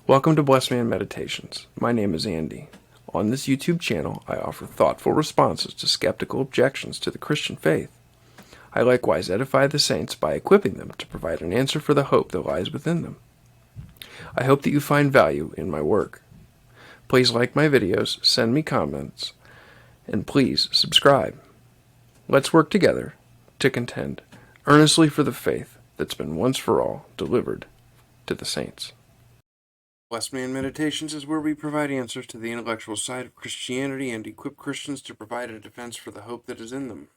Welcome to Blessed Man Meditations. My name is Andy. On this YouTube channel, I offer thoughtful responses to skeptical objections to the Christian faith. I likewise edify the saints by equipping them to provide an answer for the hope that lies within them. I hope that you find value in my work. Please like my videos, send me comments, and please subscribe. Let's work together to contend earnestly for the faith that's been once for all delivered to the saints. Blessed Man Meditations is where we provide answers to the intellectual side of Christianity and equip Christians to provide a defense for the hope that is in them.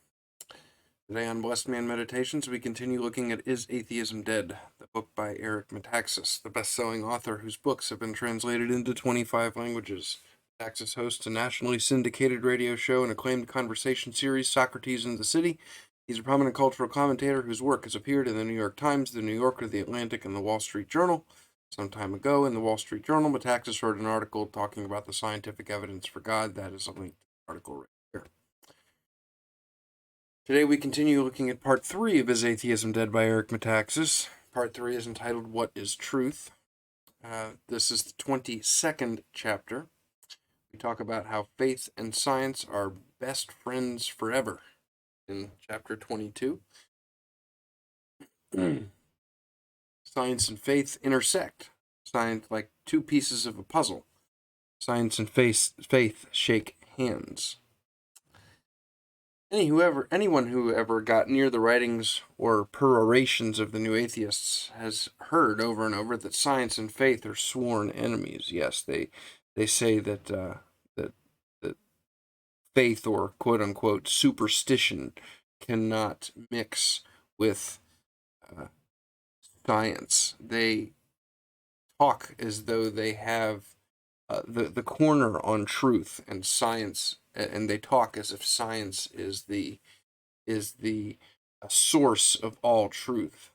Today on Blessed Man Meditations, we continue looking at Is Atheism Dead?, the book by Eric Metaxas, the best-selling author whose books have been translated into 25 languages. Metaxas hosts a nationally syndicated radio show and acclaimed conversation series, Socrates in the City. He's a prominent cultural commentator whose work has appeared in the New York Times, the New Yorker, the Atlantic, and the Wall Street Journal. Some time ago in the Wall Street Journal, Metaxas wrote an article talking about the scientific evidence for God. That is a link to the article right here. Today we continue looking at part 3 of Is Atheism Dead by Eric Metaxas. Part 3 is entitled What is Truth? This is the 22nd chapter. We talk about how faith and science are best friends forever in chapter 22. Science and faith intersect. Science, like two pieces of a puzzle. Science and faith shake hands. Anyone who ever got near the writings or perorations of the New Atheists has heard over and over that science and faith are sworn enemies. Yes, they say that that faith or quote unquote superstition cannot mix with science. They talk as though they have the corner on truth and science, and they talk as if science is the source of all truth.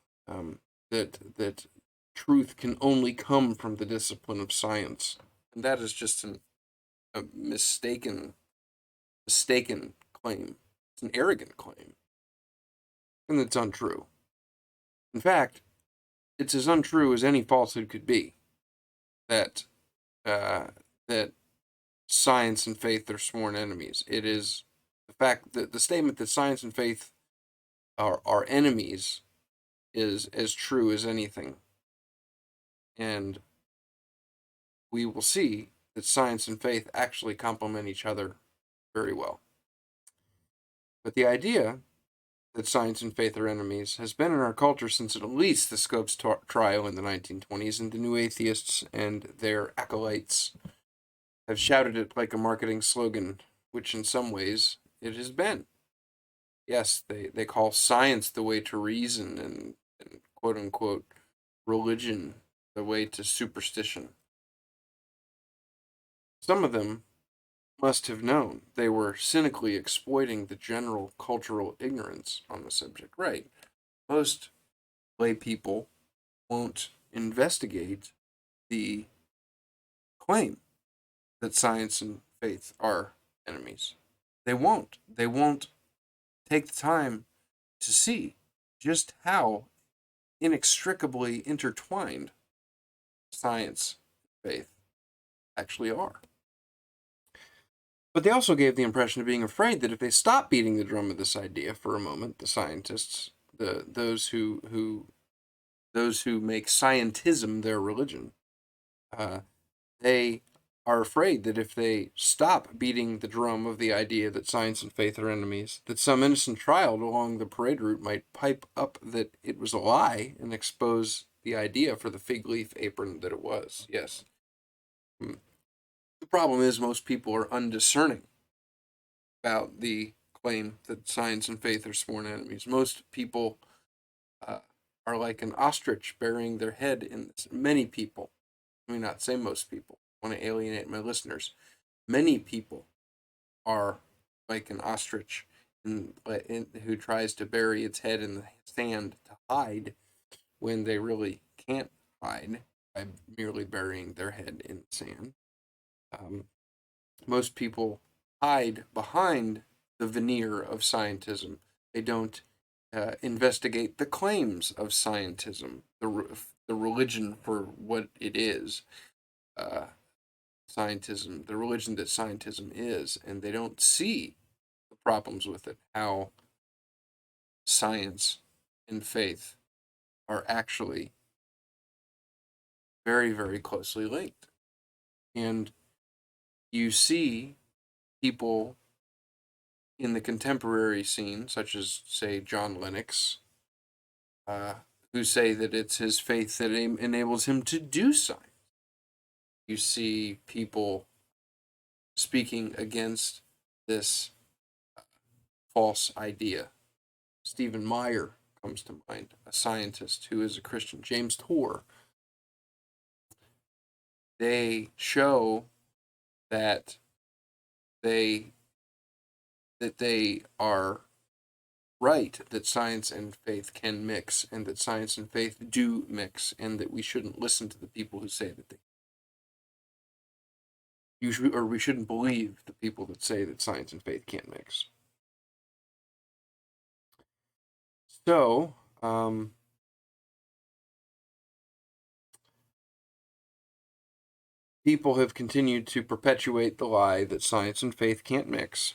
That truth can only come from the discipline of science, and that is just a mistaken claim. It's an arrogant claim, and it's untrue. In fact, it's as untrue as any falsehood could be. That science and faith are sworn enemies. It is the fact that the statement that science and faith are enemies is as true as anything. And we will see that science and faith actually complement each other very well. But the idea that science and faith are enemies has been in our culture since at least the Scopes trial in the 1920s, and the New Atheists and their acolytes have shouted it like a marketing slogan, which in some ways it has been. Yes, they call science the way to reason and quote-unquote religion the way to superstition. Some of them must have known they were cynically exploiting the general cultural ignorance on the subject. Right. Most lay people won't investigate the claim that science and faith are enemies. They won't. They won't take the time to see just how inextricably intertwined science and faith actually are. But they also gave the impression of being afraid that if they stopped beating the drum of this idea for a moment, the scientists, those who make scientism their religion, they are afraid that if they stop beating the drum of the idea that science and faith are enemies, that some innocent child along the parade route might pipe up that it was a lie and expose the idea for the fig leaf apron that it was. Yes. The problem is most people are undiscerning about the claim that science and faith are sworn enemies. Most people are like an ostrich burying their head in this. Many people, let me not say most people, I want to alienate my listeners. Many people are like an ostrich who tries to bury its head in the sand to hide when they really can't hide by merely burying their head in the sand. Most people hide behind the veneer of scientism. They don't investigate the claims of scientism, the religion for what it is. scientism, the religion that scientism is, and they don't see the problems with it, how science and faith are actually very, very closely linked. And you see people in the contemporary scene, such as, say, John Lennox, who say that it's his faith that enables him to do science. You see people speaking against this false idea. Stephen Meyer comes to mind, a scientist who is a Christian. James Tour. They show that they are right, that science and faith can mix, and that science and faith do mix, and that we shouldn't listen to the people who say that we shouldn't believe the people that say that science and faith can't mix. So, people have continued to perpetuate the lie that science and faith can't mix.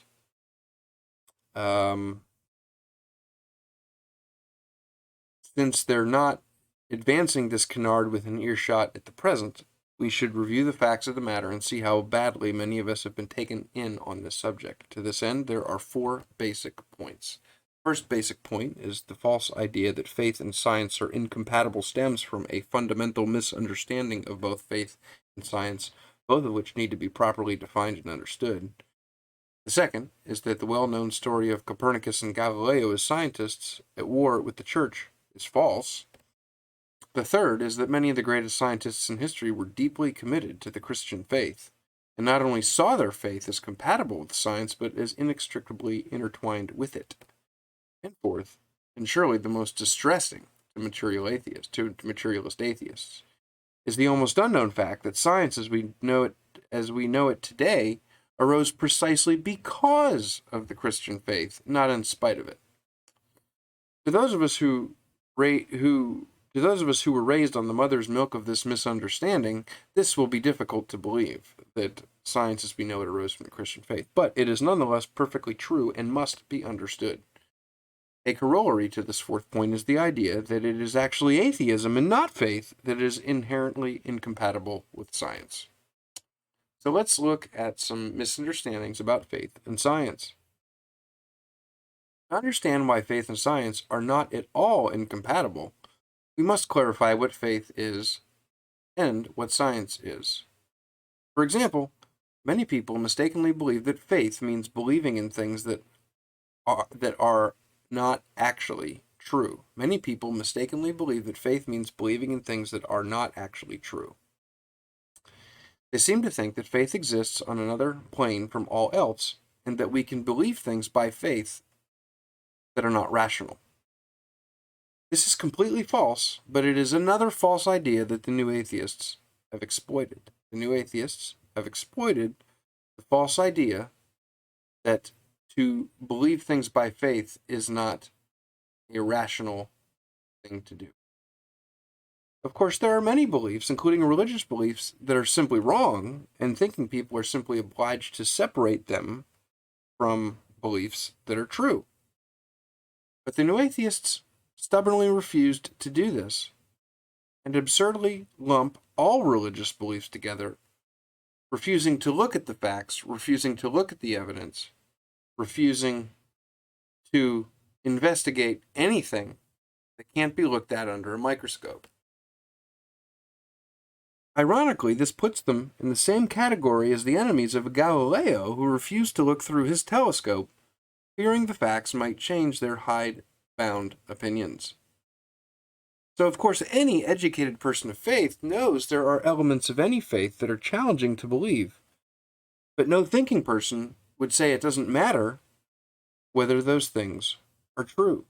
Since they're not advancing this canard within earshot at the present, we should review the facts of the matter and see how badly many of us have been taken in on this subject. To this end, there are 4 basic points. First basic point is the false idea that faith and science are incompatible stems from a fundamental misunderstanding of both faith and science, both of which need to be properly defined and understood. The second is that the well-known story of Copernicus and Galileo as scientists at war with the Church is false. The third is that many of the greatest scientists in history were deeply committed to the Christian faith, and not only saw their faith as compatible with science, but as inextricably intertwined with it. And fourth, and surely the most distressing to materialist atheists, is the almost unknown fact that science as we know it today arose precisely because of the Christian faith, not in spite of it. To those of us who were raised on the mother's milk of this misunderstanding, this will be difficult to believe, that science as we know it arose from the Christian faith. But it is nonetheless perfectly true and must be understood. A corollary to this fourth point is the idea that it is actually atheism and not faith that is inherently incompatible with science. So let's look at some misunderstandings about faith and science. To understand why faith and science are not at all incompatible, we must clarify what faith is and what science is. For example, many people mistakenly believe that faith means believing in things that are not actually true. Many people mistakenly believe that faith means believing in things that are not actually true. They seem to think that faith exists on another plane from all else, and that we can believe things by faith that are not rational. This is completely false, but it is another false idea that the new atheists have exploited. The new atheists have exploited the false idea that to believe things by faith is not a rational thing to do. Of course, there are many beliefs, including religious beliefs, that are simply wrong, and thinking people are simply obliged to separate them from beliefs that are true. But the new atheists stubbornly refused to do this, and absurdly lump all religious beliefs together, refusing to look at the facts, refusing to look at the evidence, refusing to investigate anything that can't be looked at under a microscope. Ironically, this puts them in the same category as the enemies of Galileo, who refused to look through his telescope, fearing the facts might change their hide-bound opinions. So, of course, any educated person of faith knows there are elements of any faith that are challenging to believe, but no thinking person would say it doesn't matter whether those things are true.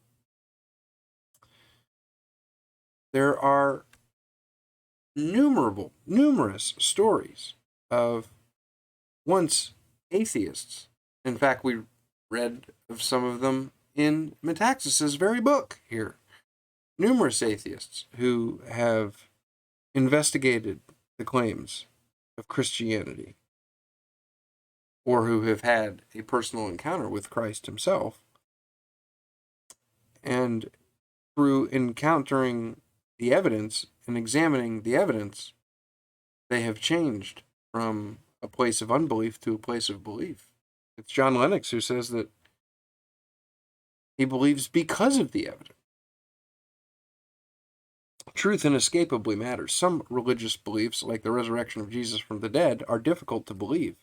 There are numerous stories of once atheists. In fact, we read of some of them in Metaxas's very book here. Numerous atheists who have investigated the claims of Christianity, or who have had a personal encounter with Christ himself, and through encountering the evidence and examining the evidence, they have changed from a place of unbelief to a place of belief. It's John Lennox who says that he believes because of the evidence. Truth inescapably matters. Some religious beliefs, like the resurrection of Jesus from the dead, are difficult to believe.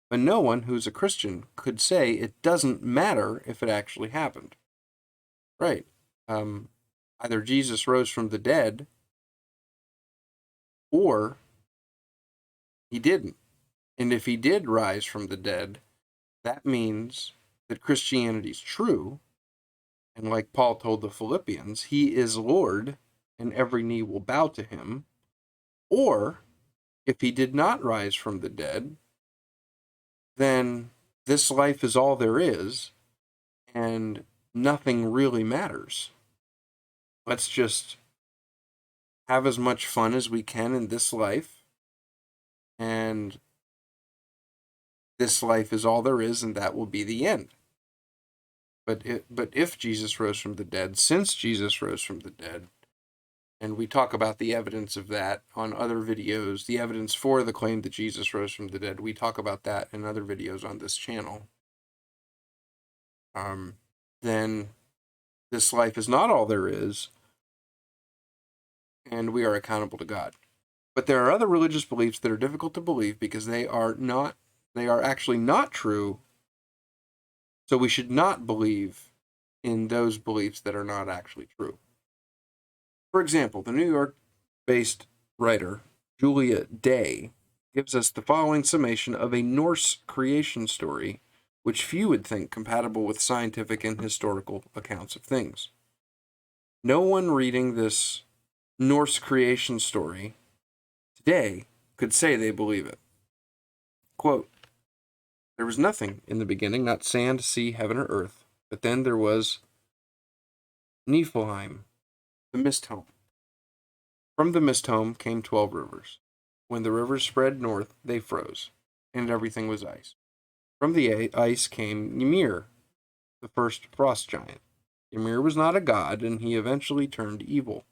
But no one who's a Christian could say it doesn't matter if it actually happened. Right. Either Jesus rose from the dead or he didn't. And if he did rise from the dead, that means that Christianity is true. And like Paul told the Philippians, he is Lord and every knee will bow to him. Or if he did not rise from the dead, then this life is all there is and nothing really matters. Let's just have as much fun as we can in this life, and this life is all there is, and that will be the end. But if Jesus rose from the dead, since Jesus rose from the dead, and we talk about the evidence of that on other videos, the evidence for the claim that Jesus rose from the dead, we talk about that in other videos on this channel, then this life is not all there is, and we are accountable to God. But there are other religious beliefs that are difficult to believe because they are actually not true. So we should not believe in those beliefs that are not actually true. For example, the New York-based writer Julia Day gives us the following summation of a Norse creation story, which few would think compatible with scientific and historical accounts of things. No one reading this Norse creation story today could say they believe it. Quote, "There was nothing in the beginning, not sand, sea, heaven, or earth. But then there was Niflheim, the mist home. From the mist home came 12 rivers. When the rivers spread north, they froze, and everything was ice. From the ice came Ymir, the first frost giant. Ymir was not a god, and he eventually turned evil.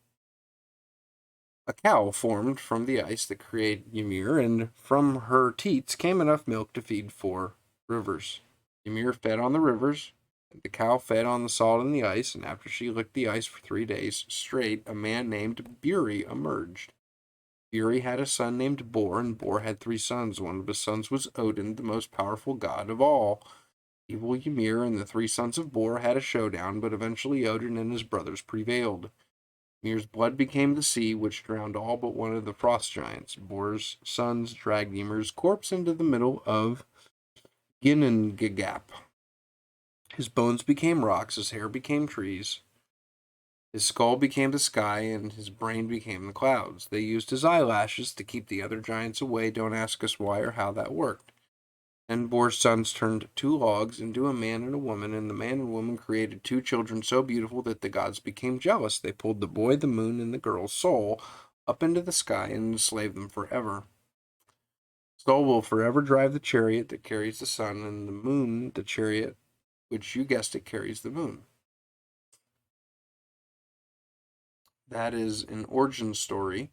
A cow formed from the ice that created Ymir, and from her teats came enough milk to feed 4 rivers. Ymir fed on the rivers, and the cow fed on the salt and the ice, and after she licked the ice for 3 days straight, a man named Buri emerged. Buri had a son named Bor, and Bor had 3 sons. One of his sons was Odin, the most powerful god of all. Evil Ymir and the 3 sons of Bor had a showdown, but eventually Odin and his brothers prevailed. Ymir's blood became the sea, which drowned all but one of the frost giants. Bor's sons dragged Ymir's corpse into the middle of Ginnungagap. His bones became rocks, his hair became trees, his skull became the sky, and his brain became the clouds. They used his eyelashes to keep the other giants away. Don't ask us why or how that worked. Then Bor's sons turned 2 logs into a man and a woman, and the man and woman created 2 children so beautiful that the gods became jealous. They pulled the boy, the moon, and the girl's soul up into the sky and enslaved them forever. Soul will forever drive the chariot that carries the sun, and the moon the chariot which, you guessed it, carries the moon. That is an origin story,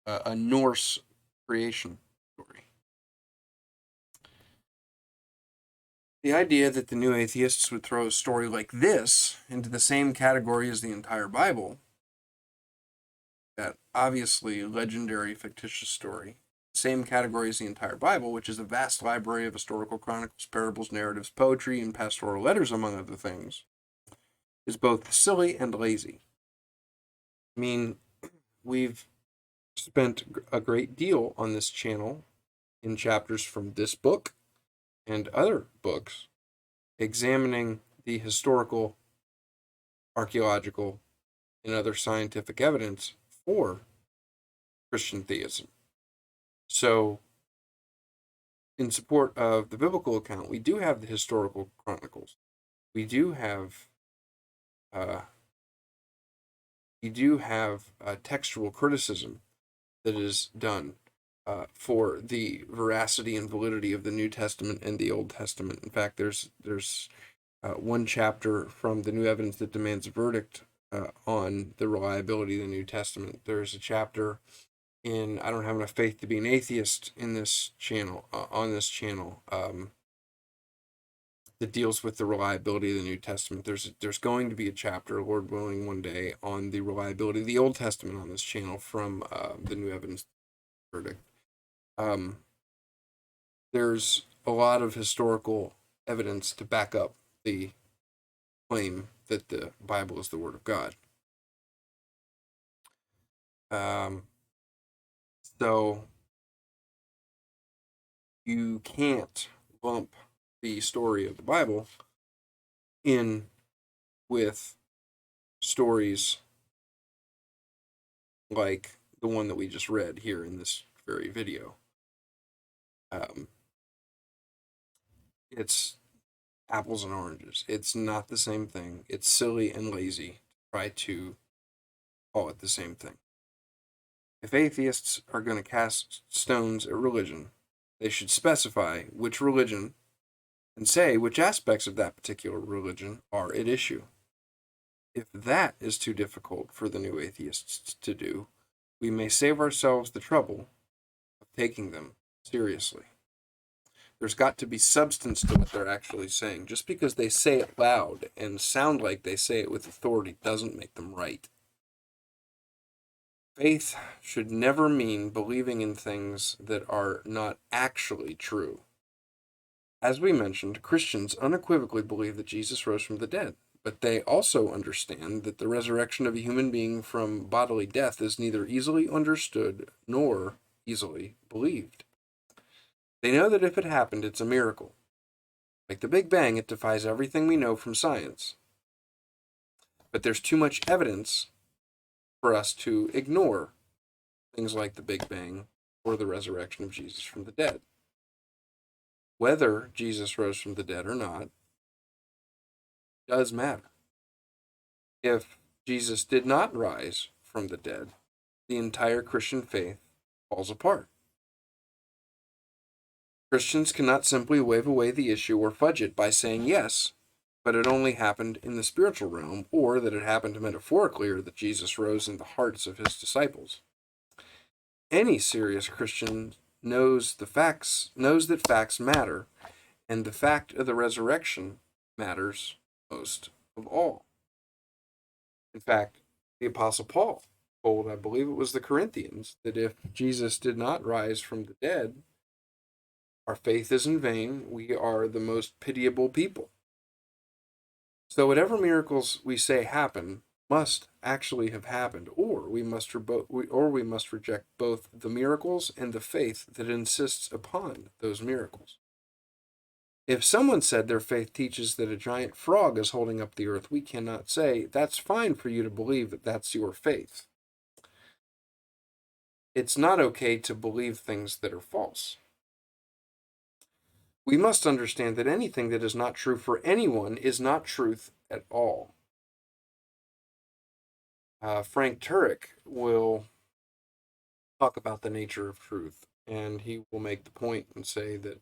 a Norse creation story. The idea that the new atheists would throw a story like this into the same category as the entire Bible, that obviously legendary fictitious story, same category as the entire Bible, which is a vast library of historical chronicles, parables, narratives, poetry, and pastoral letters, among other things, is both silly and lazy. I mean, we've spent a great deal on this channel in chapters from this book and other books examining the historical, archaeological, and other scientific evidence for Christian theism. So, in support of the biblical account, we do have the historical chronicles. We do have textual criticism that is done for the veracity and validity of the New Testament and the Old Testament. In fact, there's one chapter from the New Evidence that demands a verdict on the reliability of the New Testament. There's a chapter in I Don't Have Enough Faith to Be an Atheist in this channel, on this channel, that deals with the reliability of the New Testament. There's going to be a chapter, Lord willing, one day on the reliability of the Old Testament on this channel from the New Evidence verdict. There's a lot of historical evidence to back up the claim that the Bible is the Word of God. So you can't lump the story of the Bible in with stories like the one that we just read here in this very video. It's apples and oranges. It's not the same thing. It's silly and lazy to try to call it the same thing. If atheists are going to cast stones at religion, they should specify which religion and say which aspects of that particular religion are at issue. If that is too difficult for the new atheists to do, we may save ourselves the trouble of taking them seriously. There's got to be substance to what they're actually saying. Just because they say it loud and sound like they say it with authority doesn't make them right. Faith should never mean believing in things that are not actually true. As we mentioned, Christians unequivocally believe that Jesus rose from the dead, but they also understand that the resurrection of a human being from bodily death is neither easily understood nor easily believed. They know that if it happened, it's a miracle. Like the Big Bang, it defies everything we know from science. But there's too much evidence for us to ignore things like the Big Bang or the resurrection of Jesus from the dead. Whether Jesus rose from the dead or not does matter. If Jesus did not rise from the dead, the entire Christian faith falls apart. Christians cannot simply wave away the issue or fudge it by saying yes, but it only happened in the spiritual realm, or that it happened metaphorically, or that Jesus rose in the hearts of his disciples. Any serious Christian knows that facts matter, and the fact of the resurrection matters most of all. In fact, the Apostle Paul told, I believe it was the Corinthians, that if Jesus did not rise from the dead, our faith is in vain. We are the most pitiable people. So whatever miracles we say happen must actually have happened, or we must reject both the miracles and the faith that insists upon those miracles. If someone said their faith teaches that a giant frog is holding up the earth, we cannot say, that's fine for you to believe that that's your faith. It's not okay to believe things that are false. We must understand that anything that is not true for anyone is not truth at all. Frank Turek will talk about the nature of truth, and he will make the point and say that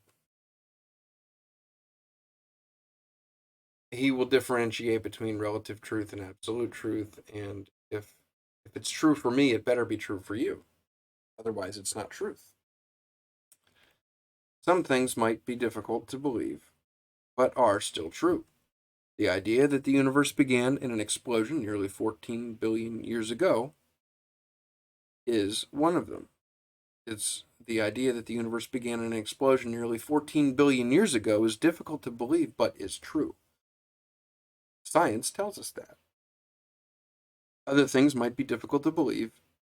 he will differentiate between relative truth and absolute truth, and if it's true for me, it better be true for you. Otherwise, it's not truth. Some things might be difficult to believe, but are still true. The idea that the universe began in an explosion nearly 14 billion years ago is one of them. It's the idea that the universe began in an explosion nearly 14 billion years ago is difficult to believe, but is true. Science tells us that. Other things might be difficult to believe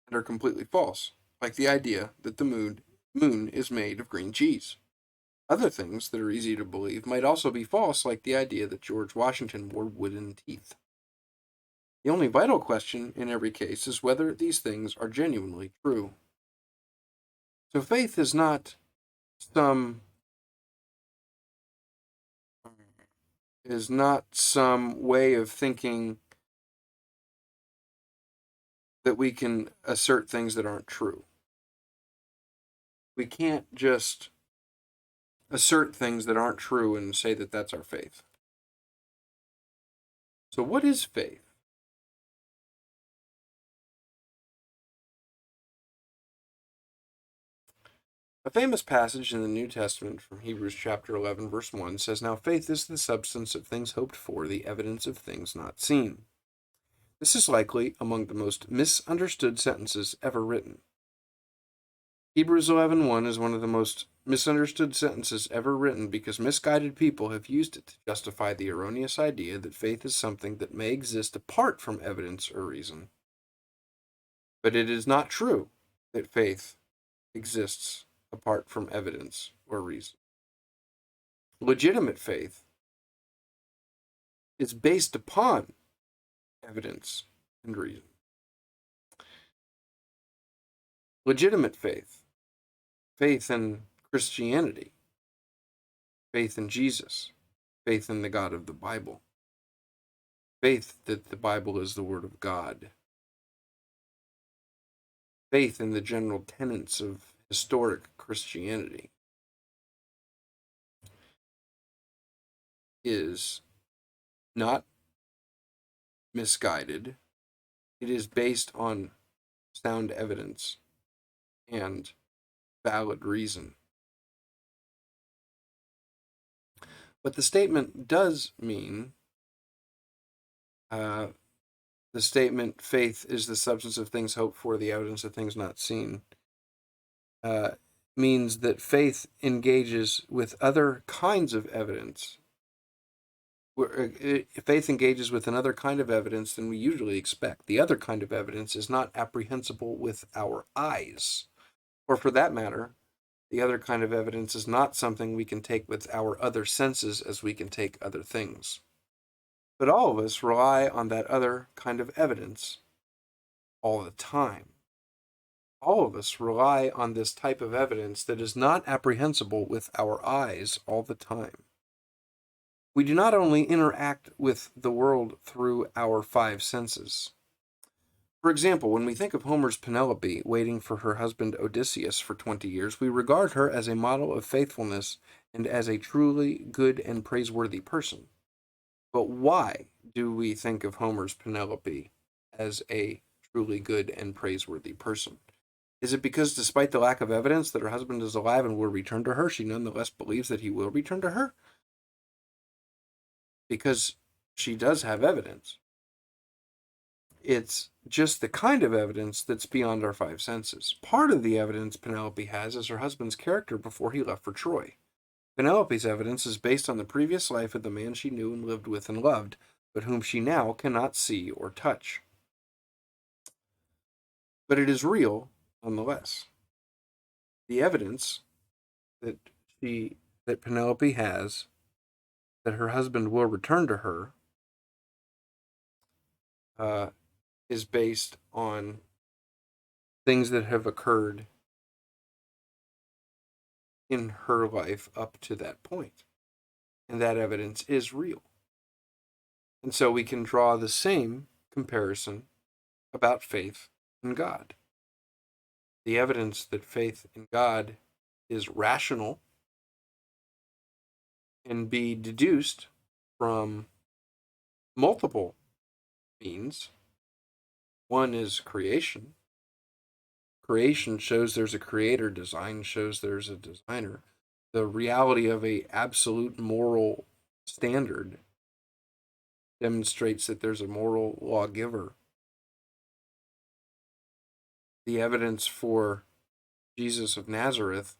and are completely false, like the idea that the moon is made of green cheese. Other things that are easy to believe might also be false, like the idea that George Washington wore wooden teeth. The only vital question in every case is whether these things are genuinely true. So faith is not some way of thinking that we can assert things that aren't true. We can't just assert things that aren't true and say that that's our faith. So what is faith? A famous passage in the New Testament from Hebrews chapter 11, verse 1 says, "Now faith is the substance of things hoped for, the evidence of things not seen." This is likely among the most misunderstood sentences ever written. Hebrews 11:1 is one of the most misunderstood sentences ever written because misguided people have used it to justify the erroneous idea that faith is something that may exist apart from evidence or reason. But it is not true that faith exists apart from evidence or reason. Legitimate faith is based upon evidence and reason. Legitimate faith, faith in Christianity, faith in Jesus, faith in the God of the Bible, faith that the Bible is the Word of God, faith in the general tenets of historic Christianity is not misguided. It is based on sound evidence and valid reason. But the statement does mean, the statement, faith is the substance of things hoped for, the evidence of things not seen, means that faith engages with other kinds of evidence. Faith engages with another kind of evidence than we usually expect. The other kind of evidence is not apprehensible with our eyes. Or for that matter, the other kind of evidence is not something we can take with our other senses as we can take other things. But all of us rely on that other kind of evidence all the time. All of us rely on this type of evidence that is not apprehensible with our eyes all the time. We do not only interact with the world through our five senses. For example, when we think of Homer's Penelope waiting for her husband Odysseus for 20 years, we regard her as a model of faithfulness and as a truly good and praiseworthy person. But why do we think of Homer's Penelope as a truly good and praiseworthy person? Is it because despite the lack of evidence that her husband is alive and will return to her, she nonetheless believes that he will return to her? Because she does have evidence. It's just the kind of evidence that's beyond our five senses. Part of the evidence Penelope has is her husband's character before he left for Troy. Penelope's evidence is based on the previous life of the man she knew and lived with and loved, but whom she now cannot see or touch. But it is real nonetheless. The evidence that Penelope has that her husband will return to her is based on things that have occurred in her life up to that point. And that evidence is real. And so we can draw the same comparison about faith in God. The evidence that faith in God is rational can be deduced from multiple means. One is creation. Creation shows there's a creator. Design shows there's a designer. The reality of an absolute moral standard demonstrates that there's a moral lawgiver. The evidence for Jesus of Nazareth,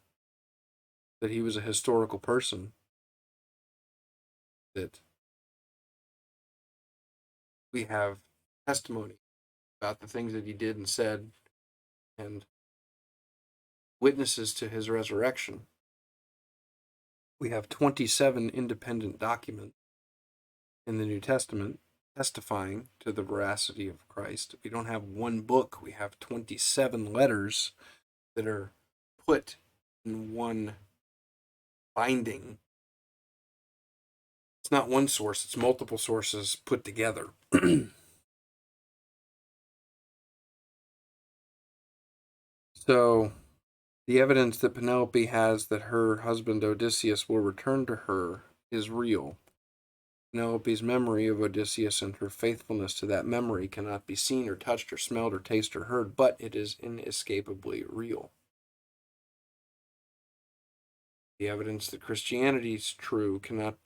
that he was a historical person, that we have testimony about the things that he did and said, and witnesses to his resurrection. We have 27 independent documents in the New Testament testifying to the veracity of Christ. We don't have one book, we have 27 letters that are put in one binding. It's not one source, it's multiple sources put together. So The evidence that Penelope has that her husband Odysseus will return to her is real. Penelope's memory of Odysseus and her faithfulness to that memory cannot be seen or touched or smelled or tasted or heard, but it is inescapably real. The evidence that Christianity is true cannot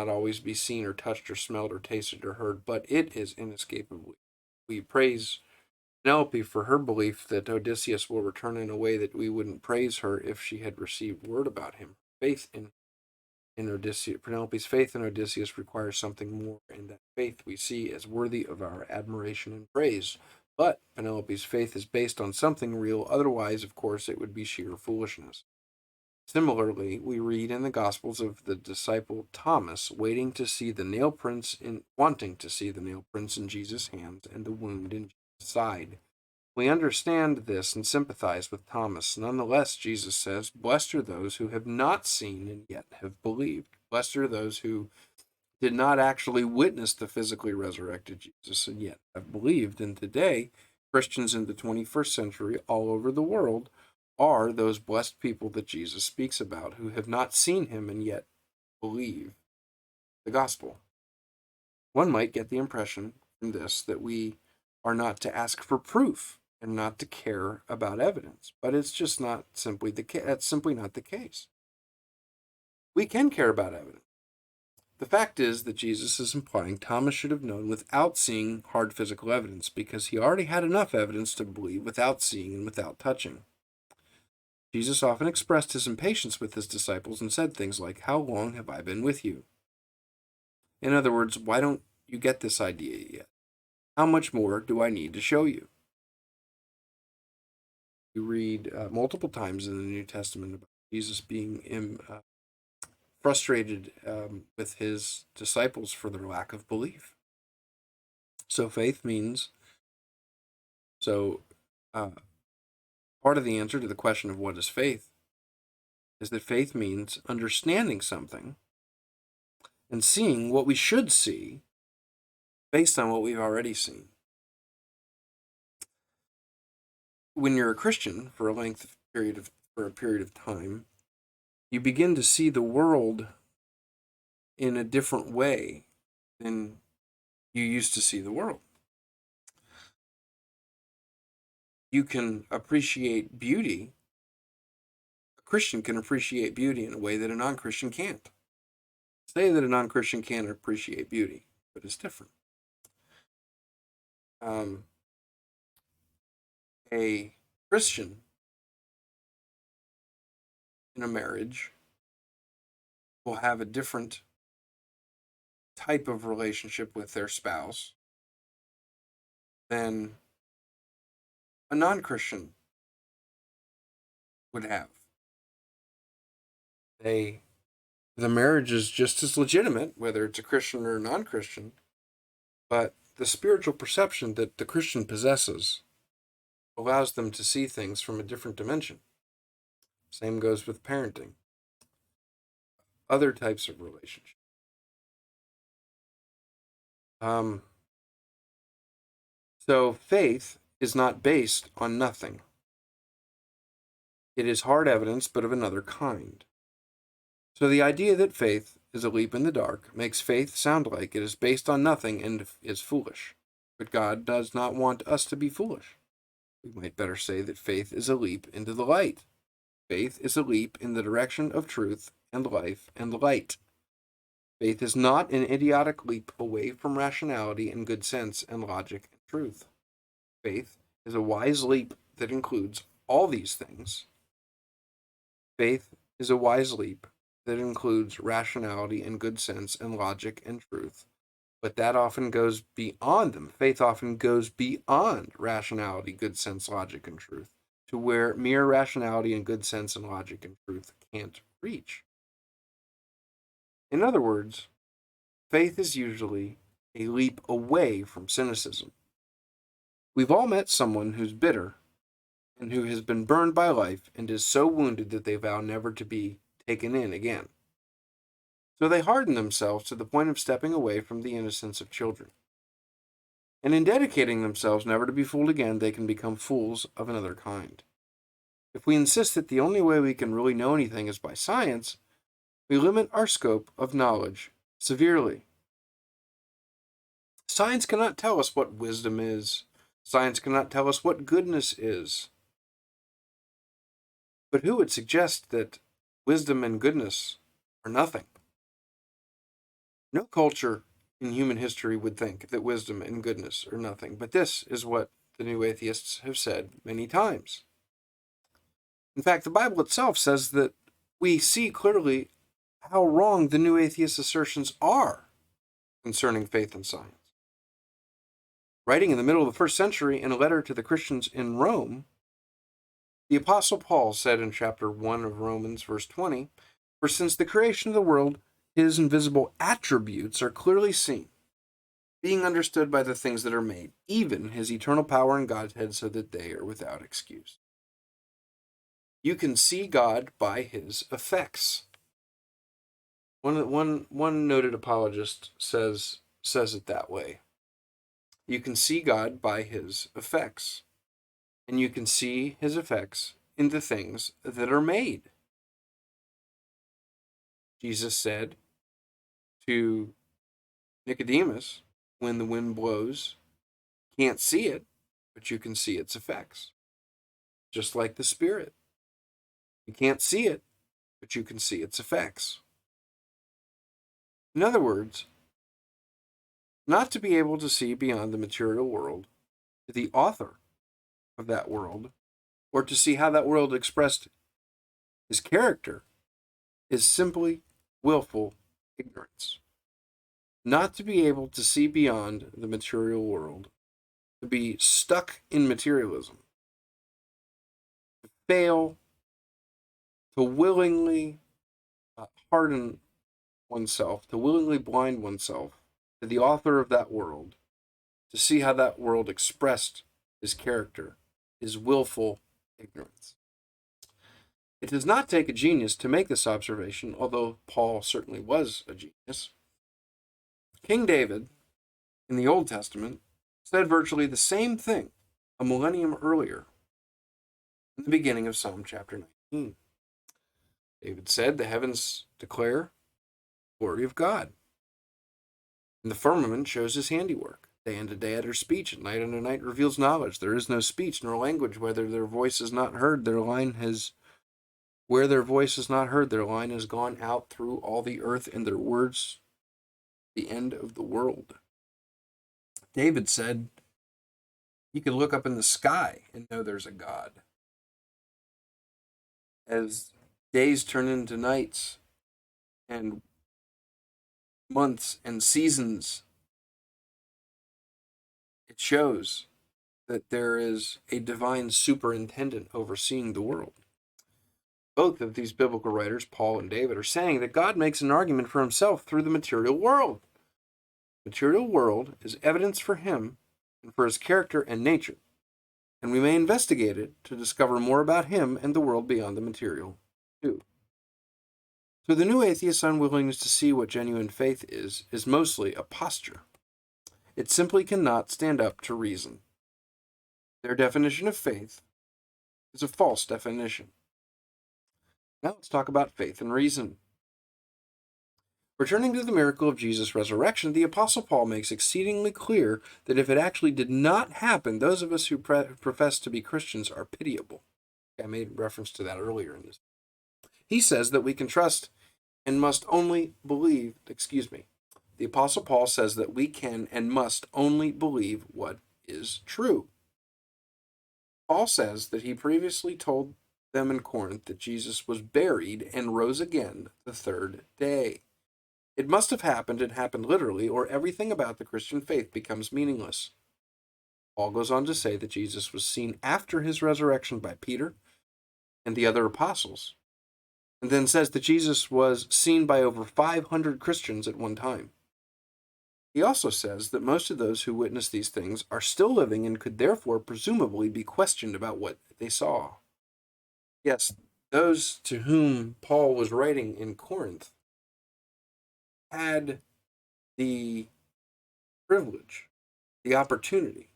always be seen or touched or smelled or tasted or heard, but it is inescapably. We praise Penelope for her belief that Odysseus will return in a way that we wouldn't praise her if she had received word about him. Faith in Odysseus, Penelope's faith in Odysseus requires something more, and that faith we see as worthy of our admiration and praise. But Penelope's faith is based on something real, otherwise, of course, it would be sheer foolishness. Similarly, we read in the Gospels of the disciple Thomas wanting to see the nail prints in Jesus' hands and the wound in Jesus' side. We understand this and sympathize with Thomas. Nonetheless, Jesus says, "Blessed are those who have not seen and yet have believed." Blessed are those who did not actually witness the physically resurrected Jesus and yet have believed. And today, Christians in the 21st century all over the world are those blessed people that Jesus speaks about, who have not seen him and yet believe the gospel. One might get the impression from this that we are not to ask for proof and not to care about evidence, but it's just not simply that's simply not the case. We can care about evidence. The fact is that Jesus is implying Thomas should have known without seeing hard physical evidence, because he already had enough evidence to believe without seeing and without touching. Jesus often expressed his impatience with his disciples and said things like, "How long have I been with you?" In other words, why don't you get this idea yet? How much more do I need to show you? We read multiple times in the New Testament about Jesus being frustrated with his disciples for their lack of belief. So part of the answer to the question of what is faith is that faith means understanding something and seeing what we should see based on what we've already seen. When you're a Christian for a period of time, you begin to see the world in a different way than you used to see the world. You can appreciate beauty. A Christian can appreciate beauty in a way that a non-Christian can't. Say that a non-Christian can't appreciate beauty, but it's different. A Christian in a marriage will have a different type of relationship with their spouse than a non-Christian would have. The marriage is just as legitimate, whether it's a Christian or a non-Christian, but the spiritual perception that the Christian possesses allows them to see things from a different dimension. Same goes with parenting. Other types of relationships. So faith is not based on nothing. It is hard evidence, but of another kind. So the idea that faith is a leap in the dark makes faith sound like it is based on nothing and is foolish. But God does not want us to be foolish. We might better say that faith is a leap into the light. Faith is a leap in the direction of truth and life and light. Faith is not an idiotic leap away from rationality and good sense and logic and truth. Faith is a wise leap that includes all these things. Faith is a wise leap that includes rationality and good sense and logic and truth. But that often goes beyond them. Faith often goes beyond rationality, good sense, logic, and truth, to where mere rationality and good sense and logic and truth can't reach. In other words, faith is usually a leap away from cynicism. We've all met someone who's bitter and who has been burned by life and is so wounded that they vow never to be taken in again. So they harden themselves to the point of stepping away from the innocence of children. And in dedicating themselves never to be fooled again, they can become fools of another kind. If we insist that the only way we can really know anything is by science, we limit our scope of knowledge severely. Science cannot tell us what wisdom is. Science cannot tell us what goodness is. But who would suggest that wisdom and goodness are nothing? No culture in human history would think that wisdom and goodness are nothing, but this is what the new atheists have said many times. In fact, the Bible itself says that we see clearly how wrong the new atheist assertions are concerning faith and science. Writing in the middle of the first century in a letter to the Christians in Rome, the Apostle Paul said in chapter 1 of Romans, verse 20, "For since the creation of the world, his invisible attributes are clearly seen, being understood by the things that are made, even his eternal power and Godhead, so that they are without excuse." You can see God by his effects. One noted apologist says it that way. You can see God by his effects, and you can see his effects in the things that are made. Jesus said to Nicodemus, when the wind blows, you can't see it, but you can see its effects. Just like the Spirit. You can't see it, but you can see its effects. In other words, not to be able to see beyond the material world to the author of that world, or to see how that world expressed his character, is simply willful ignorance. Not to be able to see beyond the material world, to be stuck in materialism, to fail, to willingly harden oneself, to willingly blind oneself to the author of that world, to see how that world expressed his character, is willful ignorance. It does not take a genius to make this observation, although Paul certainly was a genius. King David, in the Old Testament, said virtually the same thing a millennium earlier, in the beginning of Psalm chapter 19. David said, "The heavens declare the glory of God, and the firmament shows his handiwork. Day unto day utters speech, and night unto night reveals knowledge. There is no speech nor language, whether their voice is not heard. Where their voice is not heard, their line has gone out through all the earth, and their words the end of the world." David said you could look up in the sky and know there's a God. As days turn into nights, and months and seasons, it shows that there is a divine superintendent overseeing the world. Both of these biblical writers, Paul and David, are saying that God makes an argument for himself through the material world. The material world is evidence for him and for his character and nature, and we may investigate it to discover more about him and the world beyond the material, too. So the new atheist's unwillingness to see what genuine faith is mostly a posture. It simply cannot stand up to reason. Their definition of faith is a false definition. Now let's talk about faith and reason. Returning to the miracle of Jesus' resurrection, the Apostle Paul makes exceedingly clear that if it actually did not happen, those of us who profess to be Christians are pitiable. I made reference to that earlier in this. He says that we can trust and must only believe, the Apostle Paul says that we can and must only believe what is true. Paul says that he previously told them in Corinth that Jesus was buried and rose again the third day. It must have happened and happened literally, or everything about the Christian faith becomes meaningless. Paul goes on to say that Jesus was seen after his resurrection by Peter and the other apostles, and then says that Jesus was seen by over 500 Christians at one time. He also says that most of those who witnessed these things are still living and could therefore presumably be questioned about what they saw. Yes, those to whom Paul was writing in Corinth had the privilege, the opportunity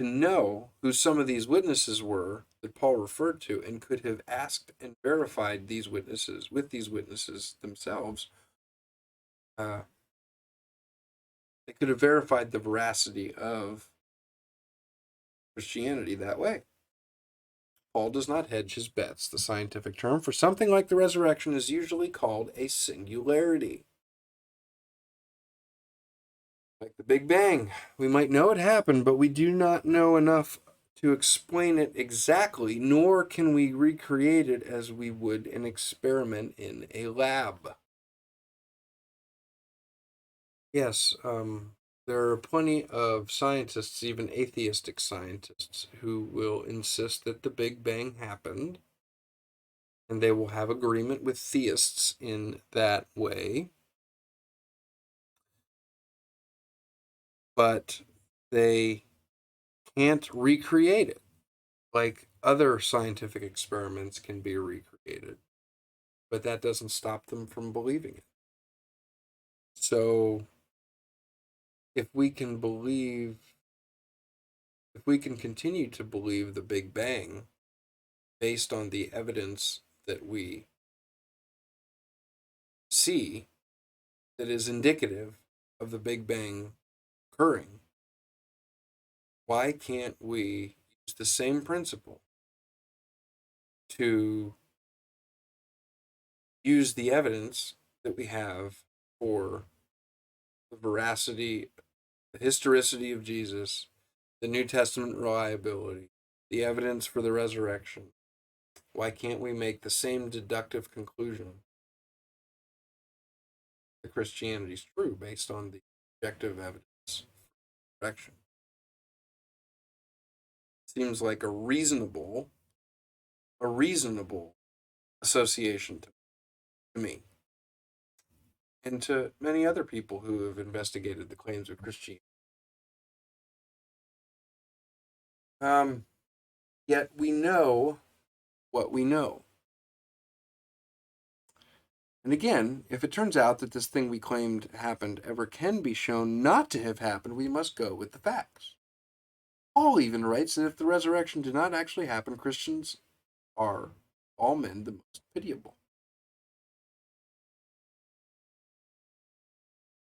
to know who some of these witnesses were that Paul referred to, and could have asked and verified these witnesses with these witnesses themselves. They could have verified the veracity of Christianity that way. Paul does not hedge his bets. The scientific term for something like the resurrection is usually called a singularity. Like the Big Bang, we might know it happened, but we do not know enough to explain it exactly, nor can we recreate it as we would an experiment in a lab. Yes, there are plenty of scientists, even atheistic scientists, who will insist that the Big Bang happened, and they will have agreement with theists in that way. But they can't recreate it like other scientific experiments can be recreated. But that doesn't stop them from believing it. So if we can continue to believe the Big Bang based on the evidence that we see that is indicative of the Big Bang occurring, why can't we use the same principle to use the evidence that we have for the veracity, the historicity of Jesus, the New Testament reliability, the evidence for the resurrection? Why can't we make the same deductive conclusion that Christianity is true based on the objective evidence for the resurrection? Seems like a reasonable association to me and to many other people who have investigated the claims of Christianity. Yet we know what we know. And again, if it turns out that this thing we claimed happened ever can be shown not to have happened, we must go with the facts. Paul even writes that if the resurrection did not actually happen, Christians are, all men, the most pitiable.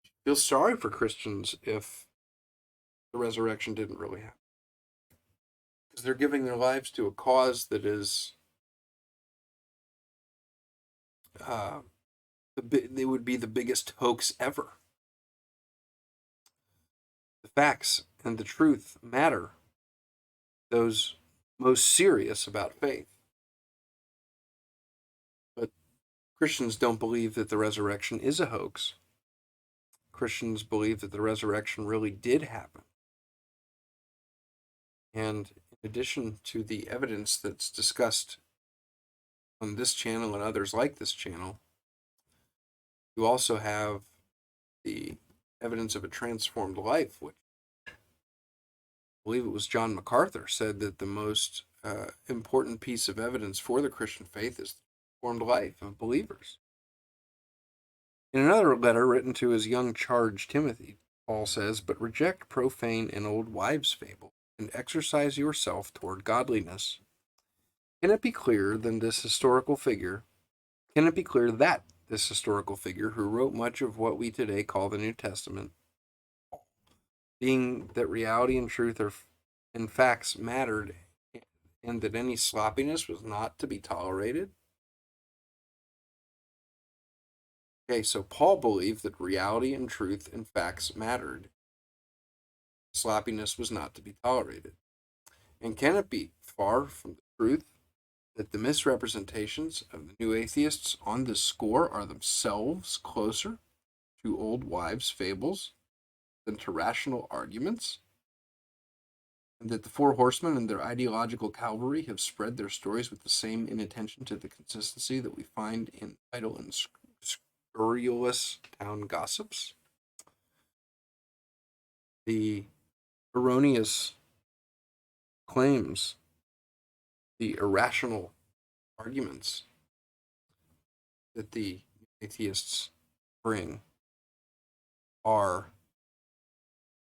I feel sorry for Christians if the resurrection didn't really happen, because they're giving their lives to a cause that is they would be the biggest hoax ever. The facts and the truth matter. Those most serious about faith. But Christians don't believe that the resurrection is a hoax. Christians believe that the resurrection really did happen. And in addition to the evidence that's discussed on this channel and others like this channel, you also have the evidence of a transformed life, which I believe it was John MacArthur said that the most important piece of evidence for the Christian faith is the transformed life of believers. In another letter written to his young charge Timothy, Paul says, "But reject profane and old wives' fable, and exercise yourself toward godliness." Can it be clearer that this historical figure, who wrote much of what we today call the New Testament, being that reality and truth and facts mattered, and that any sloppiness was not to be tolerated? Okay, so Paul believed that reality and truth and facts mattered. Sloppiness was not to be tolerated. And can it be far from the truth that the misrepresentations of the new atheists on this score are themselves closer to old wives' fables than to rational arguments? And that the four horsemen and their ideological cavalry have spread their stories with the same inattention to the consistency that we find in idle and scurrilous town gossips? The erroneous claims, the irrational arguments that the atheists bring are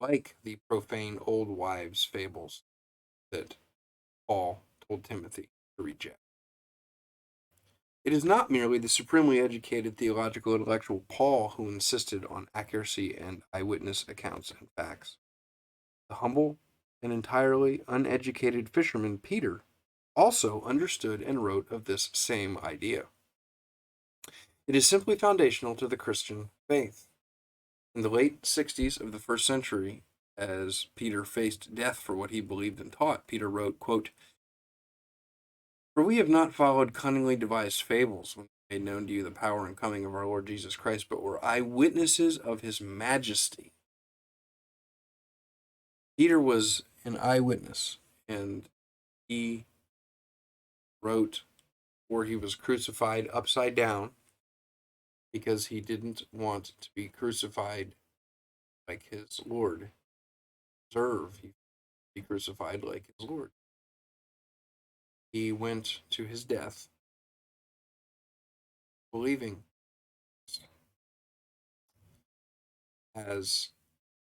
like the profane old wives' fables that Paul told Timothy to reject. It is not merely the supremely educated theological intellectual Paul who insisted on accuracy and eyewitness accounts and facts. The humble and entirely uneducated fisherman Peter also understood and wrote of this same idea. It is simply foundational to the Christian faith. In the late 60s of the first century, as Peter faced death for what he believed and taught, Peter wrote, quote, "For we have not followed cunningly devised fables when we made known to you the power and coming of our Lord Jesus Christ, but were eyewitnesses of his majesty." Peter was an eyewitness, and he wrote where he was crucified upside down because he didn't want to be crucified like his Lord. Deserve he be crucified like his Lord. He went to his death believing, as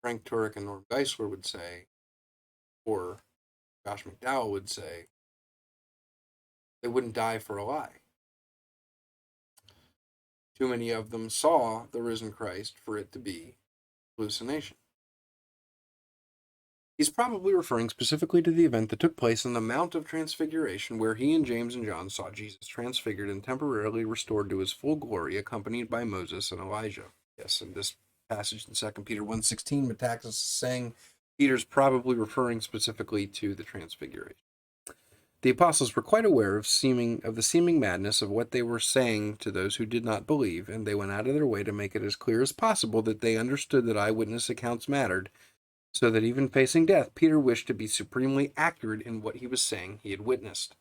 Frank Turek and Norm Geisler would say, or Josh McDowell would say, they wouldn't die for a lie. Too many of them saw the risen Christ for it to be hallucination. He's probably referring specifically to the event that took place on the Mount of Transfiguration, where he and James and John saw Jesus transfigured and temporarily restored to his full glory, accompanied by Moses and Elijah. Yes, in this passage in 2 Peter 1:16, Metaxas is saying Peter's probably referring specifically to the Transfiguration. The apostles were quite aware of the seeming madness of what they were saying to those who did not believe, and they went out of their way to make it as clear as possible that they understood that eyewitness accounts mattered, so that even facing death, Peter wished to be supremely accurate in what he was saying he had witnessed.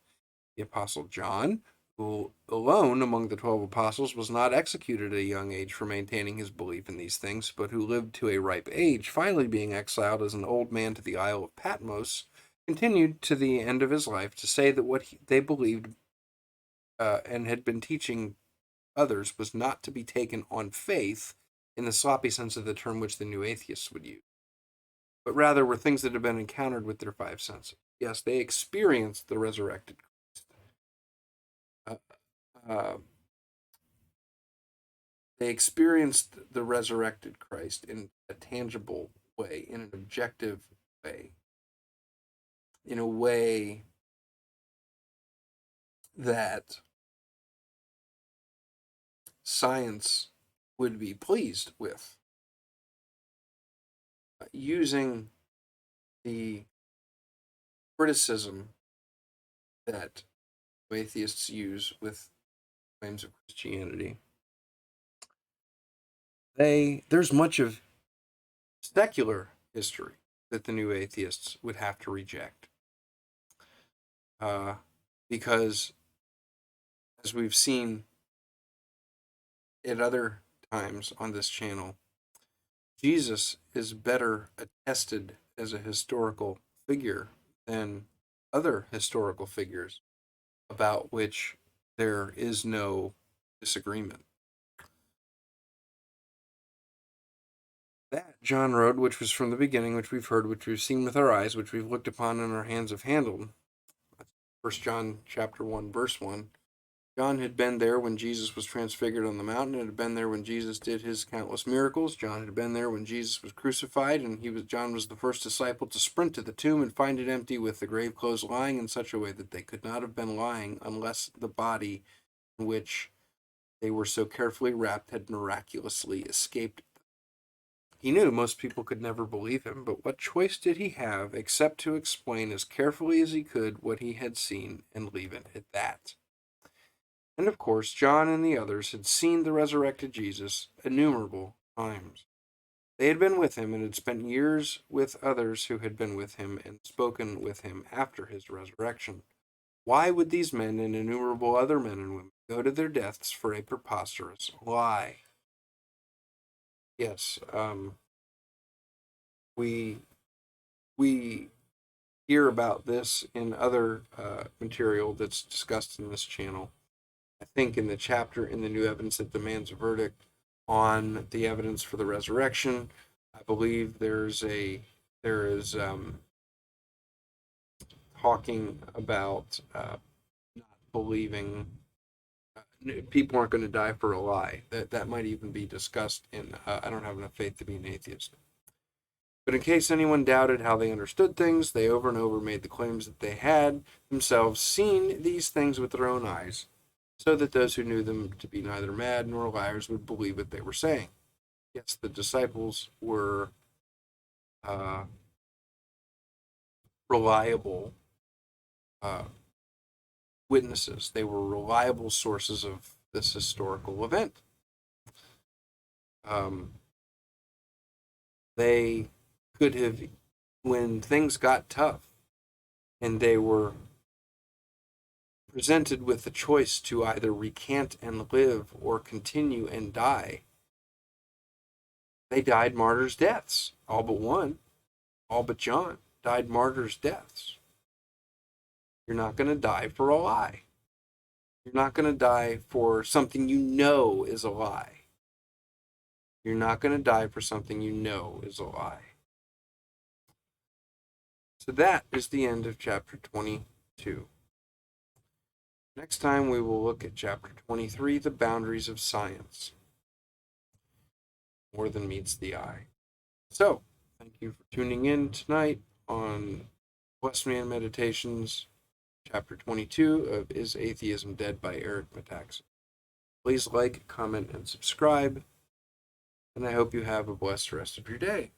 The apostle John, who alone among the 12 apostles was not executed at a young age for maintaining his belief in these things, but who lived to a ripe age, finally being exiled as an old man to the Isle of Patmos, continued to the end of his life to say that what they believed and had been teaching others was not to be taken on faith in the sloppy sense of the term which the new atheists would use, but rather were things that had been encountered with their five senses. Yes, they experienced the resurrected Christ. They experienced the resurrected Christ in a tangible way, in an objective way, in a way that science would be pleased with, using the criticism that atheists use with claims of Christianity. There's much of secular history that the new atheists would have to reject, because, as we've seen at other times on this channel, Jesus is better attested as a historical figure than other historical figures about which there is no disagreement. That John wrote, which was from the beginning, which we've heard, which we've seen with our eyes, which we've looked upon and our hands have handled. 1 John chapter 1, verse 1. John had been there when Jesus was transfigured on the mountain, and had been there when Jesus did his countless miracles. John had been there when Jesus was crucified, and John was the first disciple to sprint to the tomb and find it empty, with the grave clothes lying in such a way that they could not have been lying unless the body in which they were so carefully wrapped had miraculously escaped. He knew most people could never believe him, but what choice did he have except to explain as carefully as he could what he had seen and leave it at that? And of course, John and the others had seen the resurrected Jesus innumerable times. They had been with him and had spent years with others who had been with him and spoken with him after his resurrection. Why would these men and innumerable other men and women go to their deaths for a preposterous lie? Yes, we hear about this in other material that's discussed in this channel. I think in the chapter in the New Evidence that demands a verdict on the evidence for the resurrection, I believe there is talking about not believing people aren't going to die for a lie. That might even be discussed in I Don't Have Enough Faith to Be an Atheist. But in case anyone doubted how they understood things, they over and over made the claims that they had themselves seen these things with their own eyes, so that those who knew them to be neither mad nor liars would believe what they were saying. Yes, the disciples were reliable witnesses. They were reliable sources of this historical event. They could have, when things got tough and they were presented with the choice to either recant and live or continue and die, they died martyrs' deaths. All but one, all but John, died martyrs' deaths. You're not going to die for a lie. You're not going to die for something you know is a lie. You're not going to die for something you know is a lie. So that is the end of chapter 22. Next time we will look at chapter 23, the boundaries of science. More than meets the eye. So, thank you for tuning in tonight on Blessed Man Meditations, chapter 22 of Is Atheism Dead by Eric Metaxas. Please like, comment, and subscribe, and I hope you have a blessed rest of your day.